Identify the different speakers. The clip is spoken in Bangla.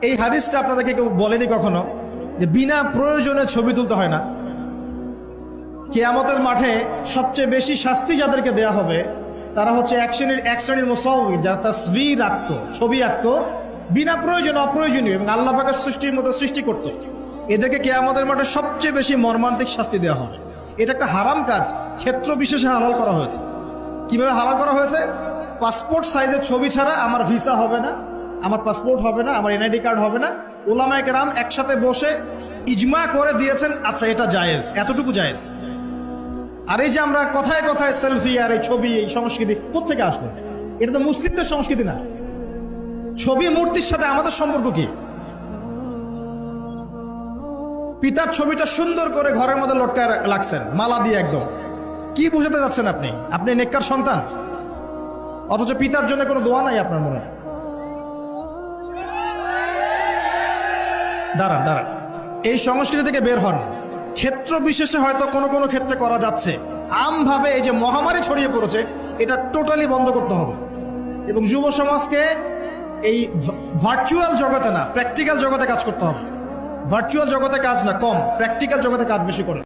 Speaker 1: এই হাদিসটা আপনাদেরকে কেউ বলেনি কখনো যে বিনা প্রয়োজনে ছবি তুলতে হয় না। কিয়ামতের মাঠে সবচেয়ে বেশি শাস্তি যাদেরকে দেয়া হবে তারা হচ্ছে এক শ্রেণীর মুসাউয়ির, যারা তাসবির আঁকতো, ছবি আঁকতো বিনা প্রয়োজনে, অপ্রয়োজনীয়, এবং আল্লাহ পাকের সৃষ্টির মতো সৃষ্টি করত। এদেরকে কিয়ামতের মাঠে সবচেয়ে বেশি মর্মান্তিক শাস্তি দেওয়া হবে। এটা একটা হারাম কাজ, ক্ষেত্র বিশেষে হালাল করা হয়েছে। কিভাবে হালাল করা হয়েছে? পাসপোর্ট সাইজের ছবি ছাড়া আমার ভিসা হবে না, আমার পাসপোর্ট হবে না, আমার এনআইডি কার্ড হবে না। উলামায়ে কেরাম একসাথে বসে ইজমা করে দিয়েছেন, আচ্ছা এটা জায়েজ, এতটুকু জায়েজ। আর এই যে আমরা কথায় কথায় সেলফি আর এই ছবি, এই সংস্কৃতি কোত্থেকে আসলো? এটা তো মুসলিমদের সংস্কৃতি না। ছবি মূর্তির সাথে আমাদের সম্পর্ক কি? পিতার ছবিটা সুন্দর করে ঘরের মধ্যে লটকায় রাখছেন মালা দিয়ে, একদম কি বুঝাতে যাচ্ছেন আপনি? আপনি নেককার সন্তান, অথচ পিতার জন্য কোনো দোয়া নাই আপনার মনে। দাঁড়ান দাঁড়ান, এই সংস্কৃতি থেকে বের হন। ক্ষেত্র বিশেষে হয়তো কোনো কোনো ক্ষেত্রে করা যাচ্ছে, আমভাবে এই যে মহামারী ছড়িয়ে পড়েছে এটা টোটালি বন্ধ করতে হবে। এবং যুব সমাজকে এই ভার্চুয়াল জগতে না, প্র্যাকটিক্যাল জগতে কাজ করতে হবে। ভার্চুয়াল জগতে কাজ না কম, প্র্যাকটিক্যাল জগতে কাজ বেশি করে।